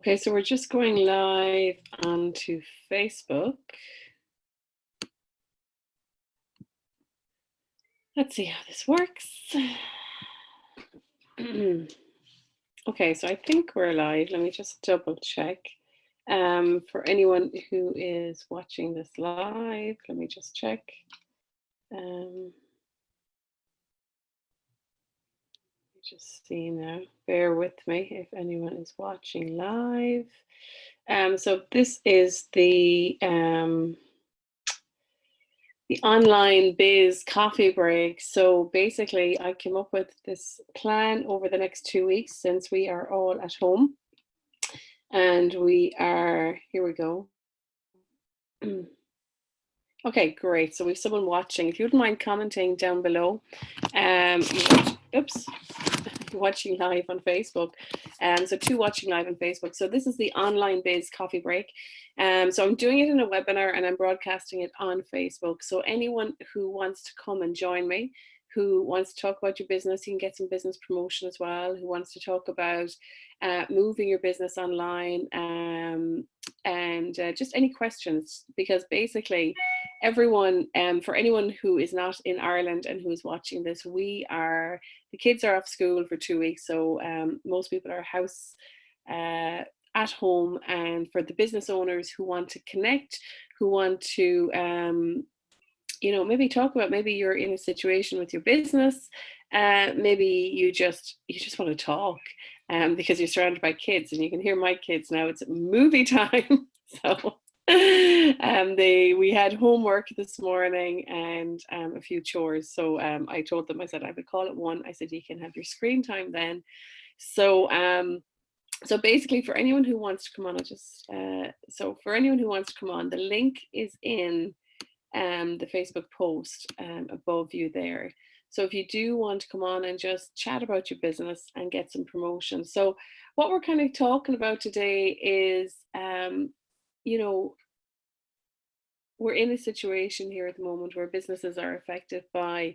Okay, so we're just going live onto Facebook. Let's see how this works. Okay, so I think we're live. Let me just double check. For anyone who is watching this live, let me just check. Just see now, bear with me if anyone is watching live. So this is the online biz coffee break. So basically I came up with this plan over the next 2 weeks since we are all at home and we are, here we go. Okay, great. So we have someone watching. If you wouldn't mind commenting down below, oops, watching live on Facebook. So 2 watching live on Facebook. So this is the online biz coffee break. So I'm doing it in a webinar and I'm broadcasting it on Facebook. So anyone who wants to come and join me, who wants to talk about your business, you can get some business promotion as well, who wants to talk about moving your business online, and just any questions, because basically everyone, for anyone who is not in Ireland and who is watching this, the kids are off school for 2 weeks, so most people are house at home. And for the business owners who want to connect, who want to maybe talk about, maybe you're in a situation with your business, maybe you just want to talk, because you're surrounded by kids, and you can hear my kids now, it's movie time. So we had homework this morning and a few chores, so I told them, I said I would call it 1. I said you can have your screen time then. So so basically, for anyone who wants to come on, for anyone who wants to come on, the link is in the Facebook post above you there. So if you do want to come on and just chat about your business and get some promotion. So what we're kind of talking about today is, we're in a situation here at the moment where businesses are affected by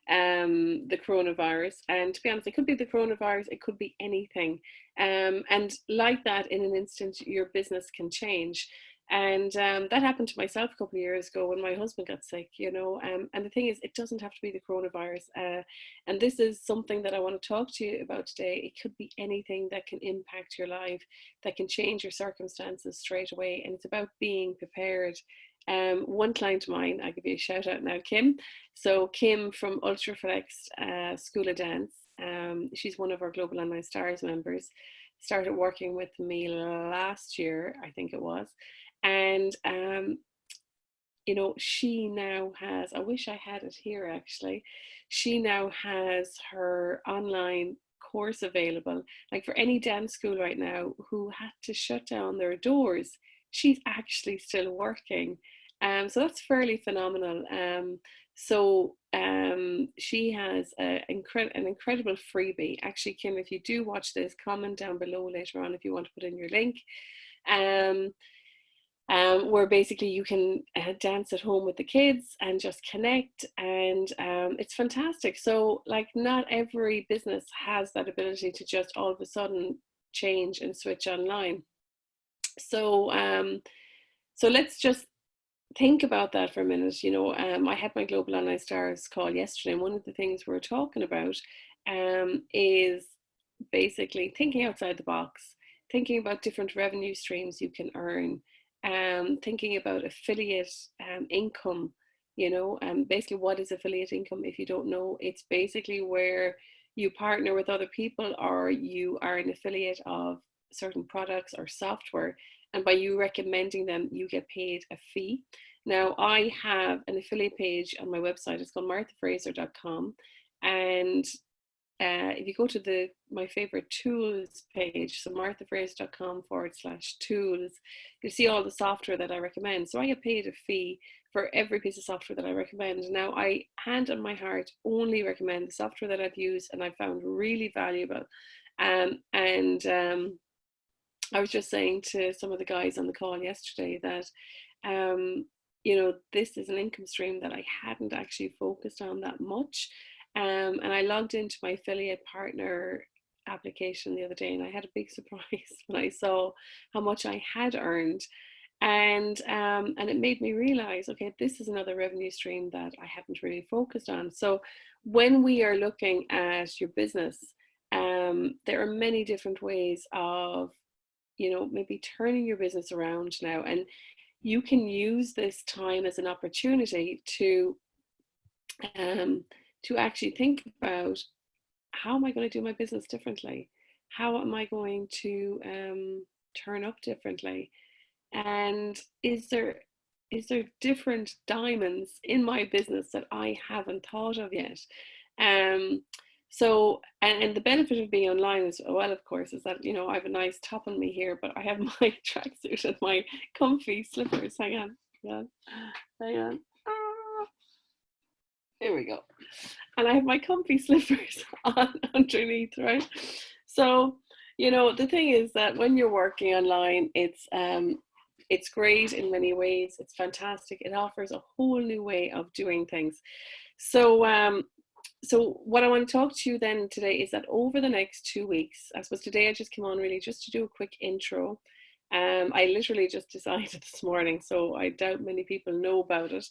the coronavirus. And to be honest, it could be the coronavirus, it could be anything. And like that, in an instant, your business can change. And that happened to myself a couple of years ago when my husband got sick, and the thing is, it doesn't have to be the coronavirus. And this is something that I want to talk to you about today. It could be anything that can impact your life, that can change your circumstances straight away. And it's about being prepared. One client of mine, I'll give you a shout out now, Kim. So Kim from Ultraflex School of Dance, she's one of our Global Online Stars members, started working with me last year, I think it was. And she now has, I wish I had it here actually, she now has her online course available. Like for any dance school right now who had to shut down their doors, she's actually still working. So that's fairly phenomenal. She has an incredible freebie. Actually, Kim, if you do watch this, comment down below later on if you want to put in your link. Where basically you can dance at home with the kids and just connect, and it's fantastic. So like, not every business has that ability to just all of a sudden change and switch online. So so let's just think about that for a minute. I had my Global Online Stars call yesterday, and one of the things we're talking about is basically thinking outside the box, thinking about different revenue streams you can earn, thinking about affiliate income. Basically, what is affiliate income? If you don't know, it's basically where you partner with other people, or you are an affiliate of certain products or software, and by you recommending them, you get paid a fee. Now, I have an affiliate page on my website. It's called marthafraser.com, and if you go to my favorite tools page, so marthafraser.com/tools, you'll see all the software that I recommend. So I get paid a fee for every piece of software that I recommend. Now, I, hand on my heart, only recommend the software that I've used and I've found really valuable. I was just saying to some of the guys on the call yesterday that this is an income stream that I hadn't actually focused on that much. And I logged into my affiliate partner application the other day, and I had a big surprise when I saw how much I had earned. And it made me realize, okay, this is another revenue stream that I haven't really focused on. So when we are looking at your business, there are many different ways of, maybe turning your business around now. And you can use this time as an opportunity to actually think about, how am I going to do my business differently? How am I going to turn up differently? And is there different diamonds in my business that I haven't thought of yet? So, and the benefit of being online as well, of course, is that, I have a nice top on me here, but I have my tracksuit and my comfy slippers. Hang on. Hang on. Here we go. And I have my comfy slippers on underneath, right? So, the thing is that when you're working online, it's great in many ways. It's fantastic. It offers a whole new way of doing things. So, so what I want to talk to you then today is that over the next 2 weeks, I suppose today I just came on really just to do a quick intro. I literally just decided this morning, so I doubt many people know about it.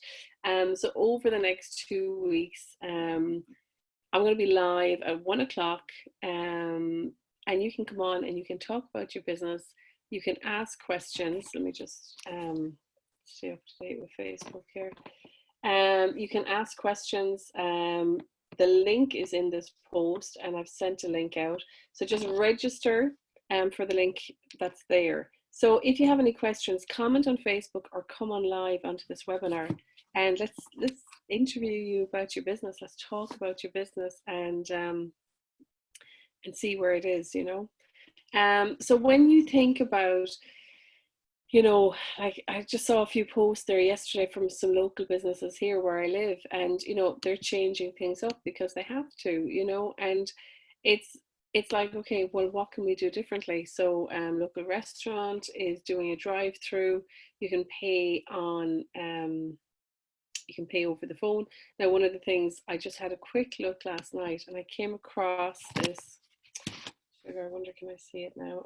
So over the next 2 weeks, I'm going to be live at 1 o'clock, and you can come on and you can talk about your business. You can ask questions. Let me just stay up to date with Facebook here. You can ask questions. The link is in this post, and I've sent a link out. So just register for the link that's there. So if you have any questions, comment on Facebook or come on live onto this webinar, and let's interview you about your business. Let's talk about your business and see where it is. So when you think about, like I just saw a few posts there yesterday from some local businesses here where I live, and they're changing things up because they have to, and it's like, okay, well, what can we do differently? So local restaurant is doing a drive-through. You can pay on you can pay over the phone. Now, one of the things, I just had a quick look last night and I came across this. I wonder, can I see it now?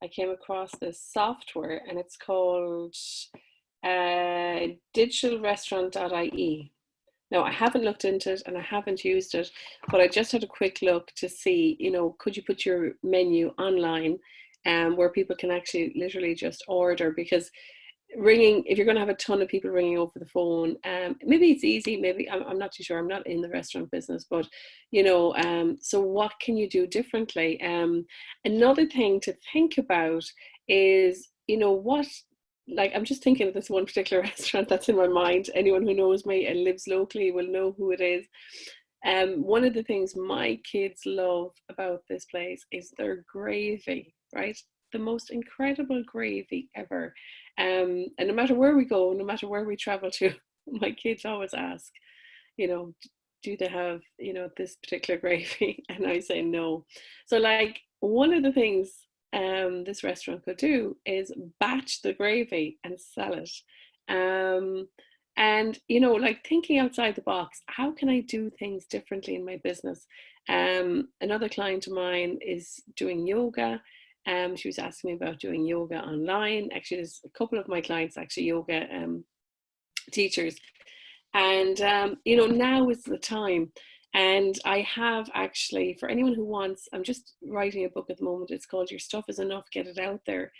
I came across this software, and it's called digitalrestaurant.ie. Now, I haven't looked into it and I haven't used it, but I just had a quick look to see, could you put your menu online where people can actually literally just order? Because ringing, if you're going to have a ton of people ringing over the phone, maybe it's easy, maybe I'm not too sure, I'm not in the restaurant business, but so what can you do differently? Another thing to think about is, what, like, I'm just thinking of this one particular restaurant that's in my mind. Anyone who knows me and lives locally will know who it is. One of the things my kids love about this place is their gravy, right? The most incredible gravy ever. And no matter where we go, no matter where we travel to, my kids always ask, do they have, this particular gravy? And I say no. So, like, one of the things this restaurant could do is batch the gravy and sell it. And like, thinking outside the box, how can I do things differently in my business? Another client of mine is doing yoga. She was asking me about doing yoga online. Actually, there's a couple of my clients actually yoga teachers, and now is the time. And I have actually, for anyone who wants, I'm just writing a book at the moment. It's called Your Stuff Is Enough, Get It Out There.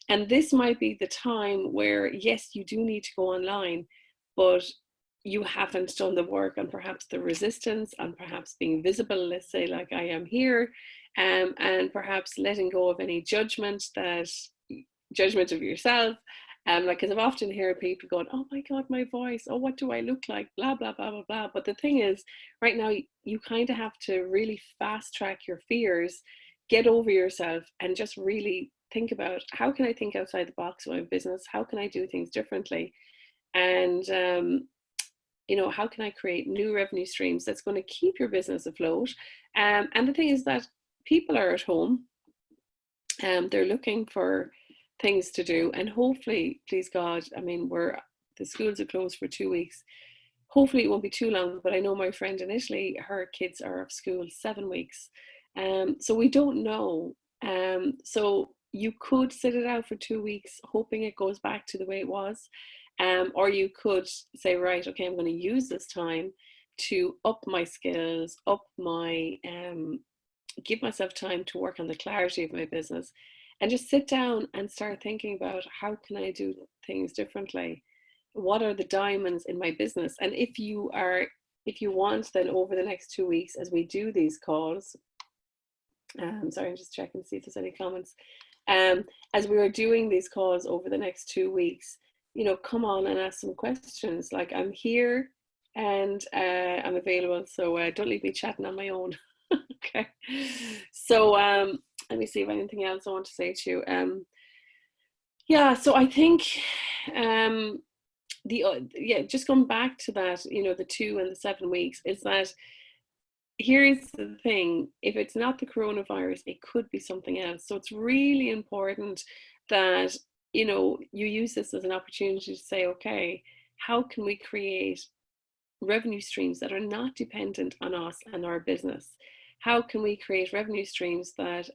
And this might be the time where, yes, you do need to go online, but you haven't done the work on perhaps the resistance and perhaps being visible, let's say, like I am here, and perhaps letting go of any judgment of yourself. Like, because I've often heard people going, oh my God, my voice, oh, what do I look like? Blah, blah, blah, blah, blah. But the thing is, right now, you kind of have to really fast track your fears, get over yourself, and just really think about, how can I think outside the box of my business? How can I do things differently? And, how can I create new revenue streams that's going to keep your business afloat? And the thing is that people are at home, they're looking for things to do, and hopefully, please God, I mean, the schools are closed for 2 weeks. hopefully it won't be too long, but I know my friend in Italy, her kids are off school 7 weeks. So we don't know. So you could sit it out for 2 weeks, hoping it goes back to the way it was. Or you could say, right, okay, I'm going to use this time to up my skills, give myself time to work on the clarity of my business, and just sit down and start thinking about how can I do things differently? What are the diamonds in my business? And if you want, then over the next 2 weeks, as we do these calls, sorry, I'm just checking to see if there's any comments. As we are doing these calls over the next 2 weeks, come on and ask some questions. Like, I'm here and I'm available, so don't leave me chatting on my own. Okay. So let me see if anything else I want to say to you. Yeah, so I think just going back to that, the 2 and the 7 weeks, is that here's the thing: if it's not the coronavirus, it could be something else. So it's really important that you use this as an opportunity to say, okay, how can we create revenue streams that are not dependent on us and our business? How can we create revenue streams that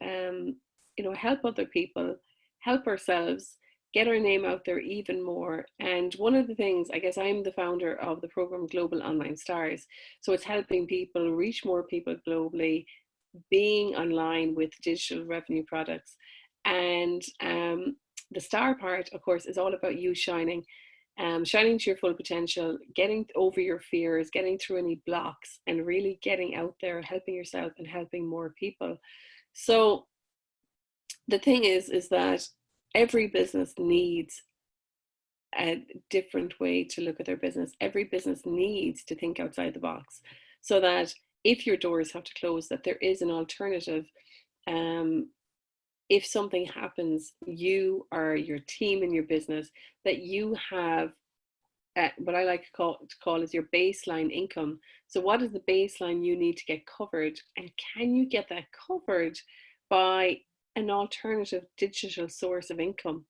help other people, help ourselves, get our name out there even more? And one of the things, I guess, I'm the founder of the program Global Online Stars, so it's helping people reach more people globally, being online with digital revenue products. And the star part, of course, is all about you shining. Shining to your full potential, getting over your fears, getting through any blocks, and really getting out there, helping yourself and helping more people. So the thing is that every business needs a different way to look at their business. Every business needs to think outside the box, so that if your doors have to close, that there is an alternative. If something happens, you or your team in your business, that you have what I like to call is your baseline income. So what is the baseline you need to get covered, and can you get that covered by an alternative digital source of income?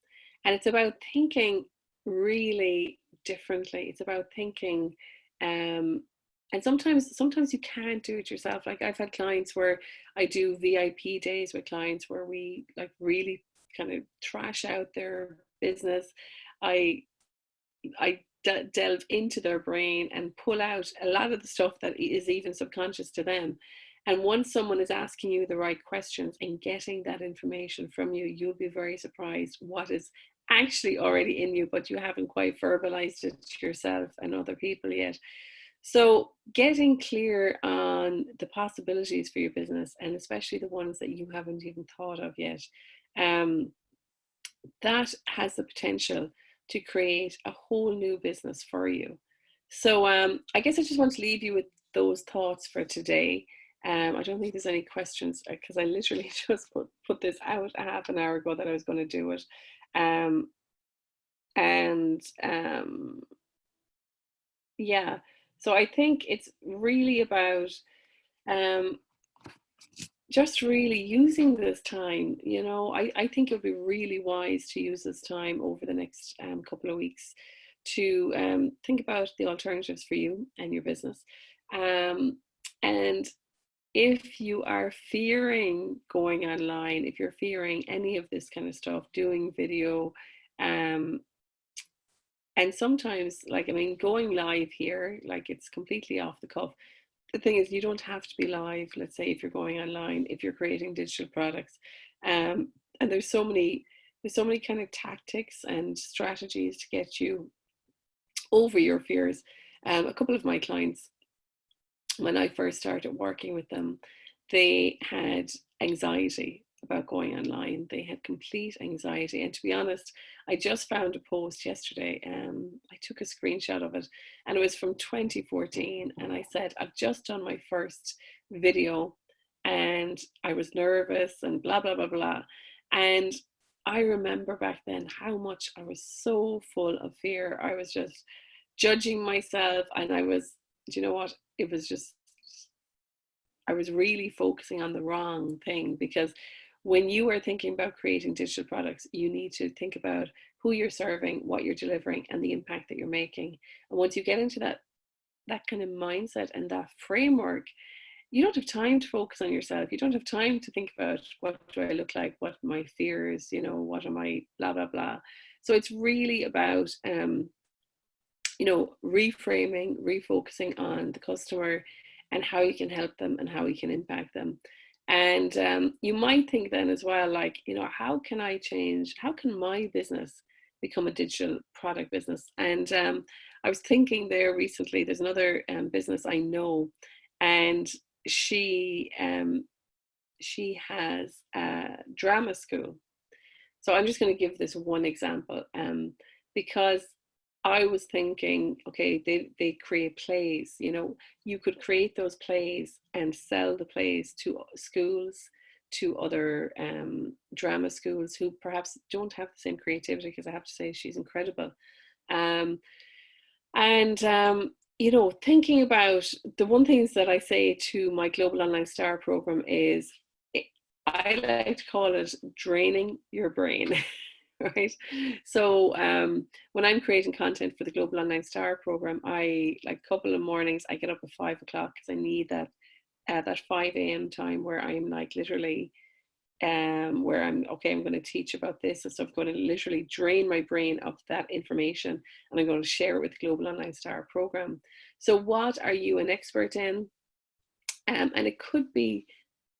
And it's about thinking really differently. It's about thinking and sometimes you can't do it yourself. Like, I've had clients where I do VIP days with clients where we like really kind of trash out their business. I delve into their brain and pull out a lot of the stuff that is even subconscious to them. And once someone is asking you the right questions and getting that information from you, you'll be very surprised what is actually already in you, but you haven't quite verbalized it to yourself and other people yet. So getting clear on the possibilities for your business, and especially the ones that you haven't even thought of yet, that has the potential to create a whole new business for you. So I guess I just want to leave you with those thoughts for today. I don't think there's any questions, because I literally just put this out a half an hour ago that I was going to do it. Yeah, so I think it's really about just really using this time. I think it would be really wise to use this time over the next couple of weeks to think about the alternatives for you and your business. And if you are fearing going online, if you're fearing any of this kind of stuff, doing video, and sometimes, going live here, like, it's completely off the cuff. The thing is, you don't have to be live. Let's say if you're going online, if you're creating digital products, and there's so many kind of tactics and strategies to get you over your fears. A couple of my clients, when I first started working with them, they had anxiety about going online. They had complete anxiety. And to be honest, I just found a post yesterday. I took a screenshot of it, and it was from 2014. And I said, I've just done my first video and I was nervous and blah, blah, blah, blah. And I remember back then how much I was so full of fear. I was just judging myself, and I was, do you know what? It was just, I was really focusing on the wrong thing, because when you are thinking about creating digital products, you need to think about who you're serving, what you're delivering, and the impact that you're making. And once you get into that that kind of mindset and that framework, you don't have time to focus on yourself. You don't have time to think about, what do I look like? What are my fears? You know, what am I, blah, blah, blah. So it's really about, you know, reframing, refocusing on the customer and how you can help them and how you can impact them. And you might think then as well, like, you know, how can I change? How can my business become a digital product business? And I was thinking there recently, there's another business I know, and she has a drama school. So I'm just going to give this one example, because I was thinking, okay, they create plays, you know, you could create those plays and sell the plays to schools, to other drama schools who perhaps don't have the same creativity, because I have to say she's incredible. Um, and you know, thinking about the one things that I say to my Global Online Star program is, I like to call it draining your brain. Right. So when I'm creating content for the Global Online Star program, I, like, a couple of mornings I get up at 5 o'clock because I need that that 5 a.m. time where I'm like literally where I'm, okay, I'm going to teach about this, and so I'm going to literally drain my brain of that information, and I'm going to share it with the Global Online Star program. So what are you an expert in? And it could be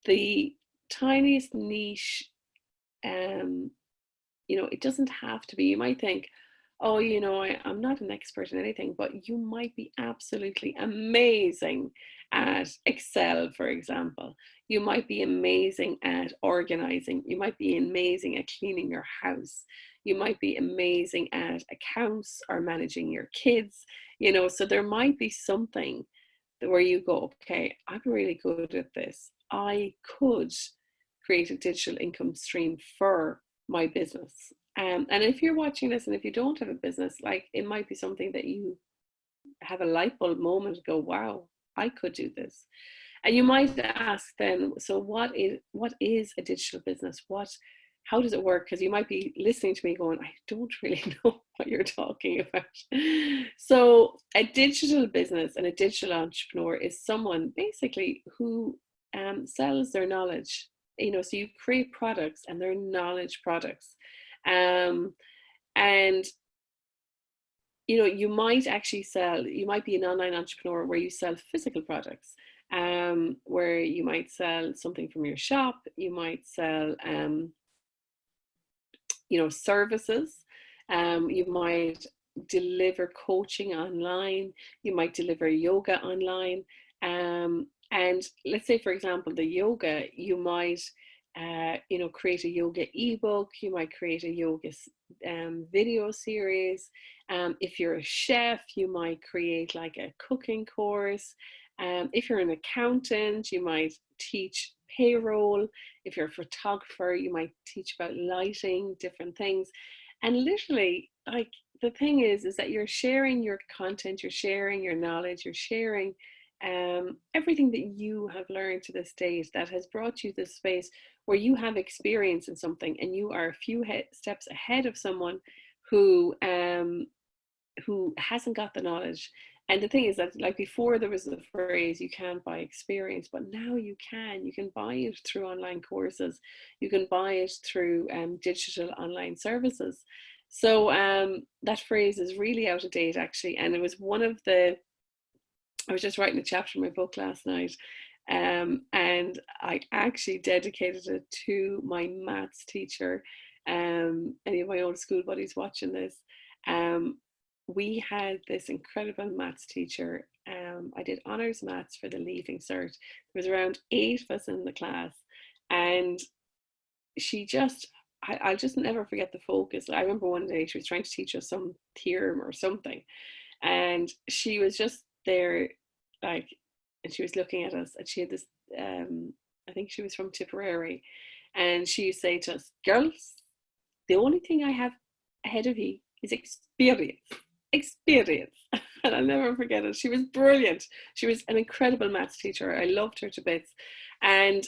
the tiniest niche. You know, it doesn't have to be, you might think, oh, you know, I'm not an expert in anything, but you might be absolutely amazing at Excel, for example. You might be amazing at organizing. You might be amazing at cleaning your house. You might be amazing at accounts or managing your kids, you know, so there might be something where you go, okay, I'm really good at this. I could create a digital income stream for my business. And if you're watching this and if you don't have a business, like, it might be something that you have a light bulb moment, go, wow, I could do this. And you might ask then, so what is a digital business? How does it work? Because you might be listening to me going, I don't really know what you're talking about. So a digital business and a digital entrepreneur is someone basically who sells their knowledge. You know, so you create products and they're knowledge products. And you know, you might actually you might be an online entrepreneur where you sell physical products, where you might sell something from your shop, you might sell, you know, services, you might deliver coaching online, you might deliver yoga online. And let's say, for example, the yoga, you might, you know, create a yoga ebook, you might create a yoga video series. If you're a chef, you might create like a cooking course. If you're an accountant, you might teach payroll. If you're a photographer, you might teach about lighting, different things. And literally, like, the thing is that you're sharing your content, you're sharing your knowledge, you're sharing everything that you have learned to this date that has brought you this space where you have experience in something, and you are a few steps ahead of someone who hasn't got the knowledge. And the thing is that, like, before there was the phrase, you can't buy experience, but now you can buy it through online courses, you can buy it through digital online services. So that phrase is really out of date, actually. And it was one of the, I was just writing a chapter in my book last night, and I actually dedicated it to my maths teacher. Any of my old school buddies watching this, we had this incredible maths teacher. I did honours maths for the Leaving Cert. There was around 8 of us in the class, and she just, I'll just never forget the focus. I remember one day she was trying to teach us some theorem or something, and she was just there, like, and she was looking at us, and she had this, I think she was from Tipperary, and she used to say to us, girls, the only thing I have ahead of you is experience. And I'll never forget it. She was brilliant. She was an incredible maths teacher. I loved her to bits. And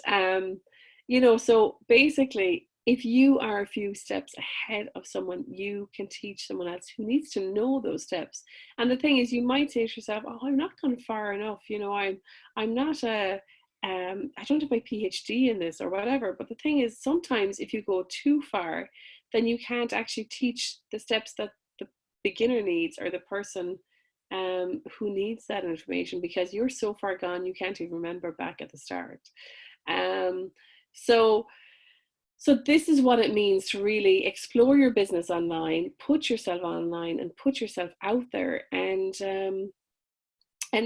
you know, so basically, if you are a few steps ahead of someone, you can teach someone else who needs to know those steps. And the thing is, you might say to yourself, "Oh, I'm not gone far enough. You know, I'm not a I don't have my PhD in this or whatever." But the thing is, sometimes if you go too far, then you can't actually teach the steps that the beginner needs, or the person who needs that information, because you're so far gone, you can't even remember back at the start. Um, so so this is what it means to really explore your business online, put yourself online, and put yourself out there, and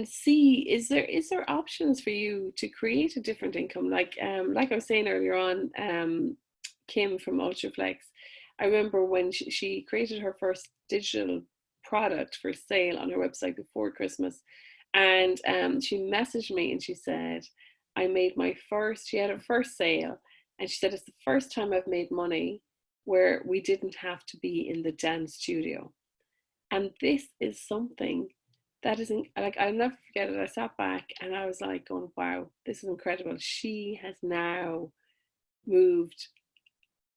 see, is there options for you to create a different income. Like I was saying earlier on, Kim from Ultraflex. I remember when she created her first digital product for sale on her website before Christmas, and she messaged me and she said, I made my first, she had her first sale, and she said, it's the first time I've made money where we didn't have to be in the dance studio. And this is something that isn't, like, I'll never forget it. I sat back and I was like going, wow, this is incredible. She has now moved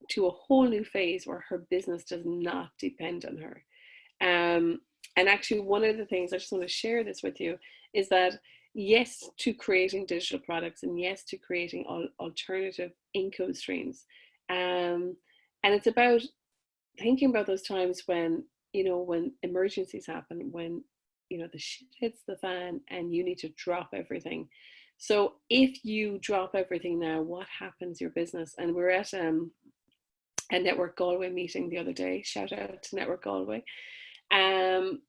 to a whole new phase where her business does not depend on her. Um, and actually, one of the things I just want to share this with you is that yes to creating digital products, and yes to creating alternative income streams. And it's about thinking about those times when, when emergencies happen, when, the shit hits the fan and you need to drop everything. So if you drop everything now, what happens to your business? And we're at a Network Galway meeting the other day. Shout out to Network Galway. And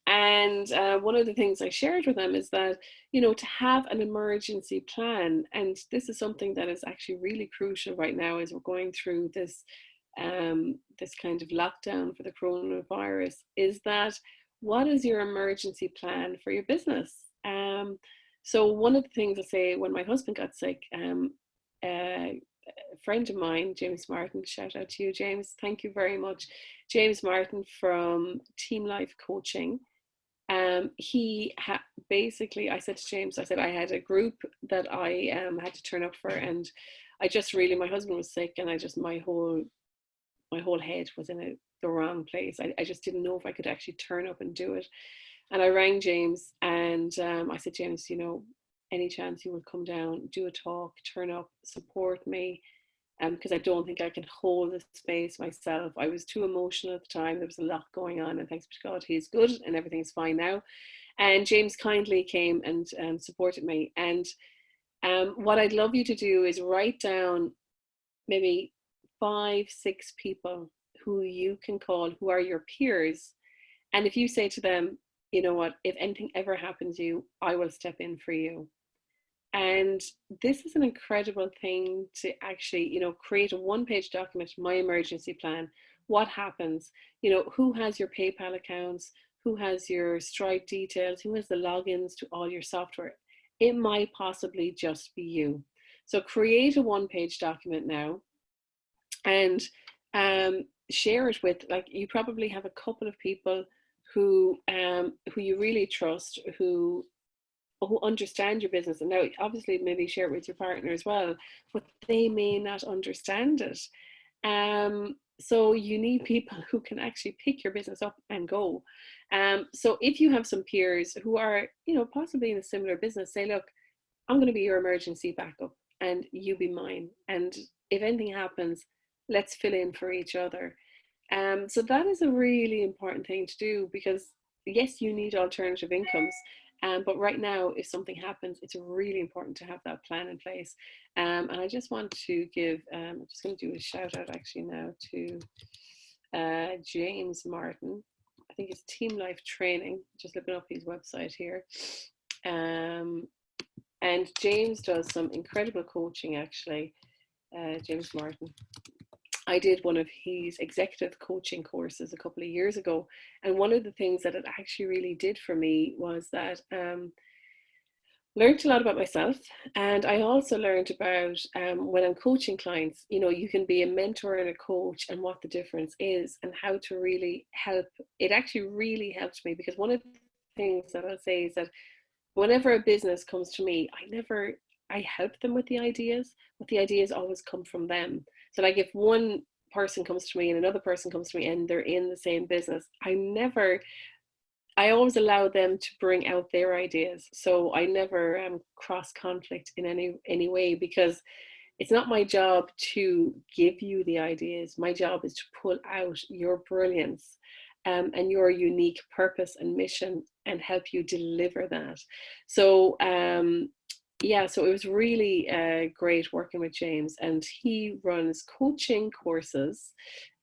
one of the things I shared with them is that, to have an emergency plan, and this is something that is actually really crucial right now as we're going through this kind of lockdown for the coronavirus, is that what is your emergency plan for your business? So one of the things I say, when my husband got sick, a friend of mine, James Martin, shout out to you, James, thank you very much. James Martin from Team Life Coaching. Basically, I said to James, I said I had a group that I had to turn up for, and I just really, my husband was sick, and I just, my whole head was in the wrong place. I just didn't know if I could actually turn up and do it. And I rang James, and I said, James, any chance you would come down, do a talk, turn up, support me, because I don't think I can hold the space myself. I was too emotional at the time. There was a lot going on, and thanks be to God, he's good and everything's fine now. And James kindly came and supported me. And what I'd love you to do is write down maybe 5, 6 people who you can call, who are your peers. And if you say to them, you know what, if anything ever happens to you, I will step in for you. And this is an incredible thing to actually, create a one-page document, my emergency plan. What happens? Who has your PayPal accounts? Who has your Stripe details? Who has the logins to all your software? It might possibly just be you. So create a one-page document now, and share it with, like, you probably have a couple of people who you really trust, who understand your business. And now, obviously, maybe share it with your partner as well, but they may not understand it. So you need people who can actually pick your business up and go. So if you have some peers who are, possibly in a similar business, say, look, I'm going to be your emergency backup and you be mine. And if anything happens, let's fill in for each other. So that is a really important thing to do, because yes, you need alternative incomes. But right now, if something happens, it's really important to have that plan in place. And I just want to give, I'm just going to do a shout out actually now to James Martin. I think it's Team Life Training, just looking up his website here. And James does some incredible coaching, actually. James Martin. I did one of his executive coaching courses a couple of years ago. And one of the things that it actually really did for me was that learned a lot about myself. And I also learned about when I'm coaching clients, you can be a mentor and a coach, and what the difference is, and how to really help. It actually really helped me, because one of the things that I'll say is that whenever a business comes to me, I help them with the ideas, but the ideas always come from them. So like if one person comes to me and another person comes to me and they're in the same business, I always allow them to bring out their ideas. So I never cross conflict in any way, because it's not my job to give you the ideas. My job is to pull out your brilliance and your unique purpose and mission and help you deliver that. So yeah, so it was really great working with James, and he runs coaching courses.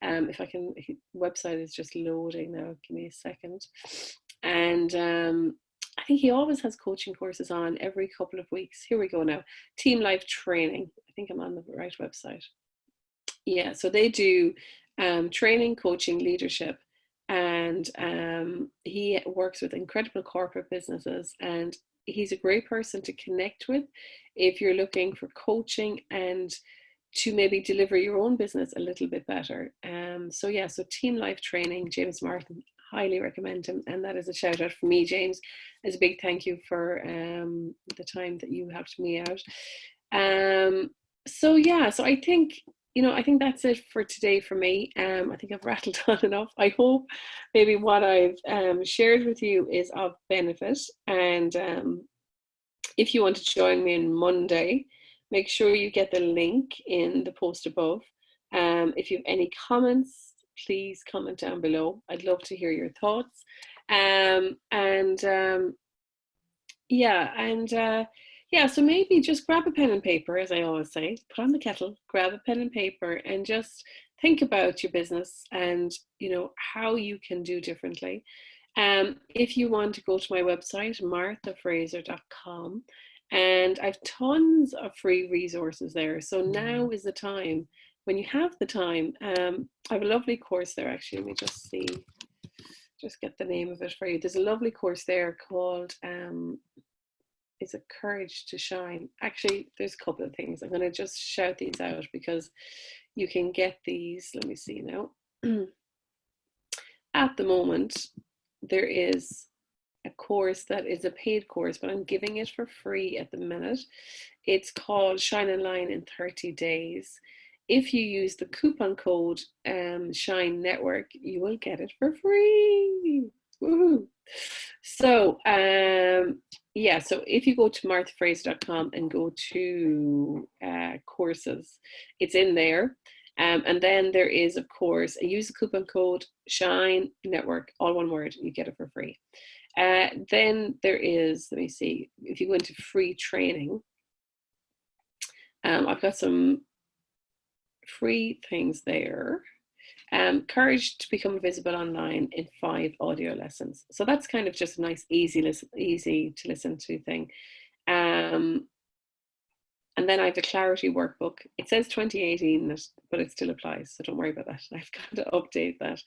If I can, website is just loading now. Give me a second. And I think he always has coaching courses on every couple of weeks. Here we go now. Team Life Training. I think I'm on the right website. Yeah, so they do training, coaching, leadership, and he works with incredible corporate businesses, and he's a great person to connect with if you're looking for coaching and to maybe deliver your own business a little bit better. So yeah, so Team Life Training, James Martin, highly recommend him. And that is a shout out from me, James, as a big thank you for the time that you helped me out. So yeah, so I think, I think that's it for today for me. I think I've rattled on enough. I hope maybe what I've shared with you is of benefit. And if you want to join me on Monday, make sure you get the link in the post above. If you have any comments, please comment down below. I'd love to hear your thoughts. Yeah, so maybe just grab a pen and paper, as I always say, put on the kettle, grab a pen and paper, and just think about your business and, how you can do differently. If you want to go to my website, marthafraser.com, and I've tons of free resources there. So now is the time, when you have the time. I have a lovely course there, actually. Let me just see, just get the name of it for you. There's a lovely course there called is it Courage to Shine? Actually, there's a couple of things. I'm going to just shout these out because you can get these. Let me see now. At the moment, there is a course that is a paid course, but I'm giving it for free at the minute. It's called Shine Online in 30 Days. If you use the coupon code Shine Network, you will get it for free. Woohoo! So yeah, so if you go to marthafraser.com and go to courses, it's in there. And then there is, of course, use the coupon code Shine Network, all one word, you get it for free. Then there is, let me see, if you go into free training, I've got some free things there. Courage to become visible online in 5 audio lessons. So that's kind of just a nice, easy to listen to thing. And then I have a clarity workbook. It says 2018, but it still applies, so don't worry about that. I've got to update that.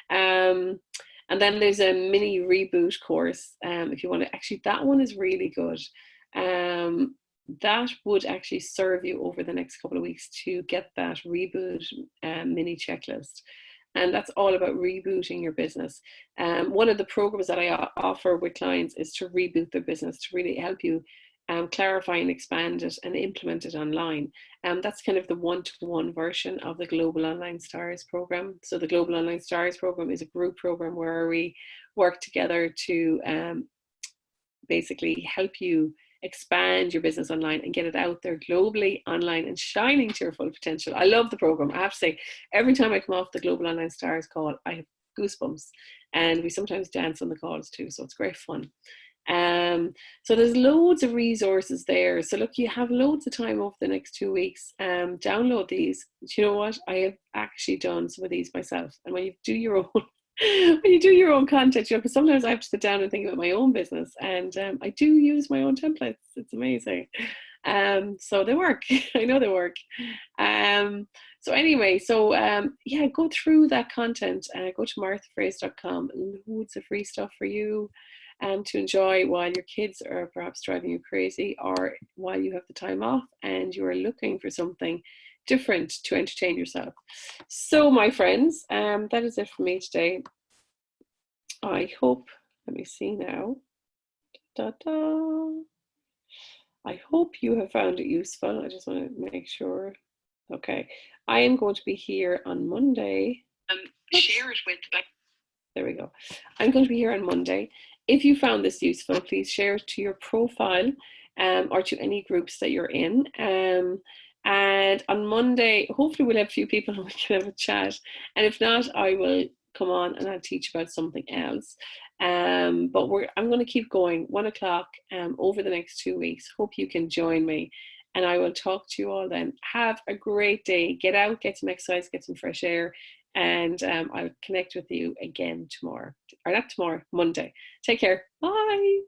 And then there's a mini reboot course. If you want to, actually, that one is really good. That would actually serve you over the next couple of weeks to get that reboot mini checklist. And that's all about rebooting your business. One of the programs that I offer with clients is to reboot their business, to really help you clarify and expand it and implement it online. That's kind of the one-to-one version of the Global Online Stars program. So the Global Online Stars program is a group program where we work together to basically help you expand your business online and get it out there globally, online, and shining to your full potential. I love the program. I have to say, every time I come off the Global Online Stars call, I have goosebumps, and we sometimes dance on the calls too, so it's great fun. So there's loads of resources there. So look, you have loads of time over the next 2 weeks. Download these. Do you know what? I have actually done some of these myself. And when you do your own when you do your own content, because sometimes I have to sit down and think about my own business, and I do use my own templates. It's amazing. So they work. I know they work. So anyway, yeah, go through that content. Go to marthafraser.com. Loads of free stuff for you to enjoy while your kids are perhaps driving you crazy, or while you have the time off and you are looking for something different to entertain yourself. So my friends, that is it for me today. I hope, let me see now. I hope you have found it useful. I just want to make sure Okay. I am going to be here on Monday. Share it with. There we go. I'm going to be here on Monday. If you found this useful, please share it to your profile or to any groups that you're in. And on Monday, hopefully we'll have a few people and we can have a chat. And if not, I will come on and I'll teach about something else. But I'm going to keep going 1 o'clock over the next 2 weeks. Hope you can join me. And I will talk to you all then. Have a great day. Get out, get some exercise, get some fresh air, and I'll connect with you again tomorrow, or not tomorrow, Monday. Take care. Bye.